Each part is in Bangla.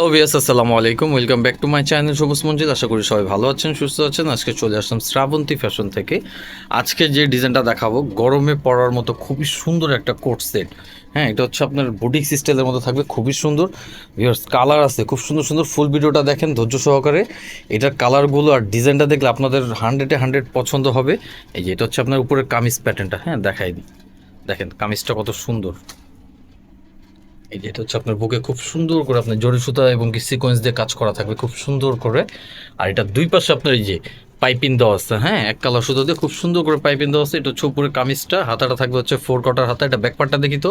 আসসালামু আলাইকুম, welcome back to my channel সবুজ মঞ্জিল। আশা করি সবাই ভালো আছেন, সুস্থ আছেন। আজকে চলে আসলাম শ্রাবন্তী ফ্যাশন থেকে। আজকে যে ডিজাইনটা দেখাবো গরমে পরার মতো খুবই সুন্দর একটা কোট সেট। হ্যাঁ, এটা হচ্ছে আপনার বুটিক স্টাইলের মতো থাকবে, খুবই সুন্দর। ভিউয়ার্স, কালার আছে খুব সুন্দর সুন্দর। ফুল ভিডিওটা দেখেন ধৈর্য সহকারে। এটার কালারগুলো আর ডিজাইনটা দেখলে আপনাদের 100-এ 100 পছন্দ হবে। এই যে এটা হচ্ছে আপনার উপরের কামিজ প্যাটার্নটা। হ্যাঁ, দেখাই দিই, দেখেন কামিজটা কত সুন্দর। এই যে এটা হচ্ছে আপনার বুকে খুব সুন্দর করে আপনার জরি সুতা এবং কি সিকোয়েন্স দিয়ে কাজ করা থাকবে খুব সুন্দর করে। আর এটা দুই পাশে আপনার এই যে পাইপিং দেওয়া আছে। হ্যাঁ, এক কালার সুতো দিয়ে খুব সুন্দর করে পাইপিং দেওয়া আছে। এটা হচ্ছে উপরে কামিজটা, হাতাটা থাকবে হচ্ছে 4 কোয়ার্টার হাতা। এটা ব্যাকপার্টটা দেখি তো,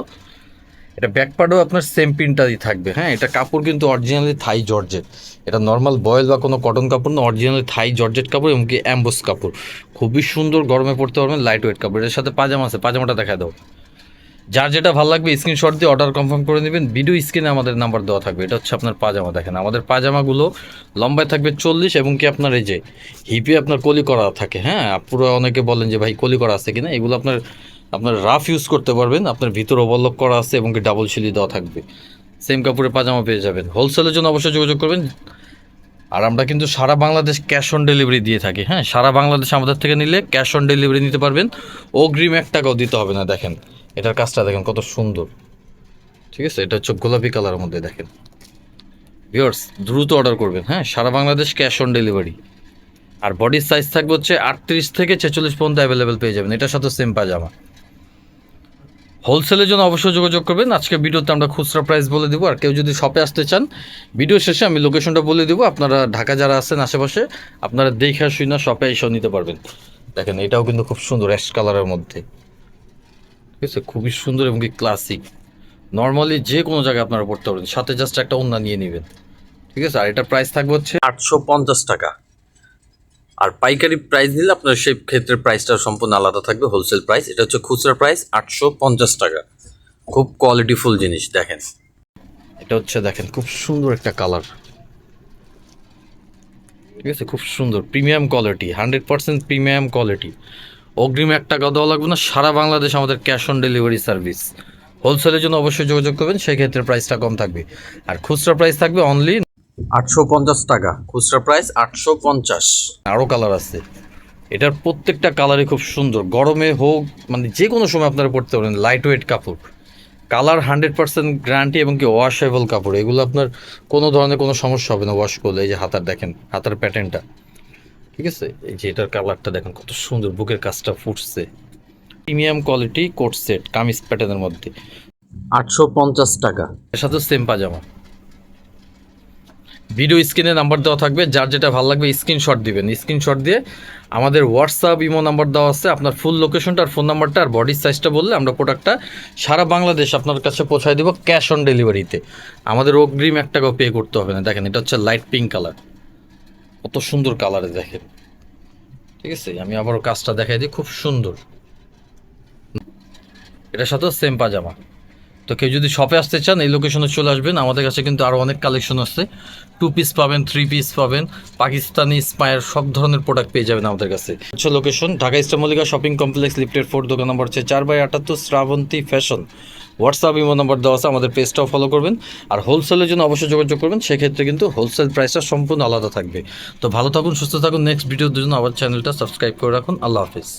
এটা ব্যাকপার্টও আপনার সেম প্রিন্টটাই থাকবে। হ্যাঁ, এটা কাপড় কিন্তু অরিজিনালি থাই জর্জেট। এটা নর্মাল বয়েল বা কোনো কটন কাপড় না, অরিজিনালি থাই জর্জেট কাপড় এবং কি অ্যাম্বোস কাপড়। খুবই সুন্দর, গরমে পড়তে পারবেন, লাইট ওয়েট কাপড়। এর সাথে পাজামা আছে, পাজামাটা দেখা দাও। যার যেটা ভালো লাগবে স্ক্রিনশট দিয়ে অর্ডার কনফার্ম করে নেবেন। ভিডিও স্ক্রিনে আমাদের নাম্বার দেওয়া থাকবে। এটা হচ্ছে আপনার পাজামা, দেখেন আমাদের পাজামাগুলো লম্বায় থাকবে 40 এবং কি আপনার এই যে হিপে আপনার কলি করা থাকে। হ্যাঁ, পুরো অনেকে বলেন যে ভাই কলি করা আছে কিনা, এগুলো আপনার আপনার রাফ ইউজ করতে পারবেন। আপনার ভিতর ওভারলক করা আছে এবং কি ডাবল সিলি দেওয়া থাকবে। সেম কাপড়ে পাজামা পেয়ে যাবেন। হোলসেলের জন্য অবশ্যই যোগাযোগ করবেন। আর আমরা কিন্তু সারা বাংলাদেশ ক্যাশ অন ডেলিভারি দিয়ে থাকি। হ্যাঁ, সারা বাংলাদেশ আমাদের থেকে নিলে ক্যাশ অন ডেলিভারি নিতে পারবেন, অগ্রিম 1 টাকাও দিতে হবে না। দেখেন এটার কাজটা দেখেন কত সুন্দর। ঠিক আছে, এটা হচ্ছে গোলাপি কালারের মধ্যে। দেখেন ভিউয়ার্স, দ্রুত অর্ডার করবেন। হ্যাঁ, সারা বাংলাদেশ ক্যাশ অন ডেলিভারি। আর বডির সাইজ থাকবে হচ্ছে 38 থেকে 46 পর্যন্ত অ্যাভেলেবেল পেয়ে যাবেন। এটার সাথে সেম পাজামা। হোলসেলের জন্য অবশ্যই যোগাযোগ করবেন। আজকে ভিডিওতে আমরা খুচরা প্রাইস বলে দেবো। আর কেউ যদি শপে আসতে চান, ভিডিও শেষে আমি লোকেশনটা বলে দেবো। আপনারা ঢাকা যারা আছেন আশেপাশে, আপনারা দেখে শুনে শপে এসেও নিতে পারবেন। দেখেন এটাও কিন্তু খুব সুন্দর, অ্যাশ কালারের মধ্যে। ঠিক আছে, খুবই সুন্দর এবং কি ক্লাসিক। নর্মালি যে কোনো জায়গায় আপনারা পড়তে পারবেন, সাথে জাস্ট একটা ওড়না নিয়ে নেবেন। ঠিক আছে, আর এটার প্রাইস থাকবে হচ্ছে 850 টাকা। আর পাইকারি প্রাইস নিলে আপনার সেই ক্ষেত্রে প্রাইসটা সম্পূর্ণ আলাদা থাকবে, হোলসেল প্রাইস। এটা হচ্ছে খুচরা প্রাইস 850 টাকা। খুব কোয়ালিটিফুল জিনিস। দেখেন এটা হচ্ছে, দেখেন খুব সুন্দর একটা কালার। ঠিক আছে, খুব সুন্দর প্রিমিয়াম কোয়ালিটি, 100% প্রিমিয়াম কোয়ালিটি। অগ্রিম 1 টাকা দেওয়া লাগবে না। সারা বাংলাদেশ আমাদের ক্যাশ অন ডেলিভারি সার্ভিস। হোলসেলের জন্য অবশ্যই যোগাযোগ করবেন, সেই ক্ষেত্রে প্রাইসটা কম থাকবে। আর খুচরা প্রাইস থাকবে অনলি 850 টাকা। খুচরা প্রাইস 850। আরও কালার আছে। এটার প্রত্যেকটা কালারই খুব সুন্দর। গরমে হোক মানে যে কোনো সময় আপনারা পড়তে পারেন। লাইট ওয়েট কাপড়, কালার 100% গ্যারান্টি এবং কি ওয়াশেবল কাপড়। এগুলো আপনার কোনো ধরনের কোনো সমস্যা হবে না ওয়াশ করলে। এই যে হাতার দেখেন, হাতার প্যাটার্নটা। ঠিক আছে, এই যে এটার কালারটা দেখেন কত সুন্দর, বুকের কাজটা ফুটছে। Premium quality coat set kameez প্যাটার্নের মধ্যে 850 টাকা। এর সাথে সেম পাজামা। ভিডিও স্ক্রিনে নাম্বার দেওয়া থাকবে, যার যেটা ভালো লাগবে স্ক্রিনশট দিবেন। স্ক্রিনশট দিয়ে আমাদের হোয়াটসঅ্যাপ ইমো নাম্বার দেওয়া আছে। আপনার ফুল লোকেশনটা আর ফোন নাম্বারটা আর বডির সাইজটা বললে আমরা প্রোডাক্টটা সারা বাংলাদেশ আপনার কাছে পৌঁছায় দেবো ক্যাশ অন ডেলিভারিতে। আমাদের অগ্রিম 1 টাকাও পে করতে হবে না। দেখেন এটা হচ্ছে লাইট পিঙ্ক কালার, কত সুন্দর কালারে দেখেন। ঠিক আছে, আমি আবারও কাজটা দেখাই দিই, খুব সুন্দর। এটার সাথেও সেম পাজামা। তো কেউ যদি শপে আসতে চান এই লোকেশনে চলে আসবেন। আমাদের কাছে কিন্তু আরও অনেক কালেকশন আছে। 2 পিস পাবেন, 3 পিস পাবেন, পাকিস্তানি স্পায়ার সব ধরনের প্রোডাক্ট পেয়ে যাবেন আমাদের কাছে। হচ্ছে location Dhaka Eastern Mallika shopping complex, লিফটেড 4, দোকান নম্বর হচ্ছে 4/78, Shrabanti fashion. WhatsApp imo number দেওয়া আছে, আমাদের পেজটাও ফলো করবেন। আর হোলসেলের জন্য অবশ্যই যোগাযোগ করবেন, সেক্ষেত্রে কিন্তু হোলসেল প্রাইসটা সম্পূর্ণ আলাদা থাকবে। তো ভালো থাকুন, সুস্থ থাকুন। নেক্সট ভিডিওর জন্য আবার চ্যানেলটা সাবস্ক্রাইব করে রাখুন। আল্লাহ হাফিজ।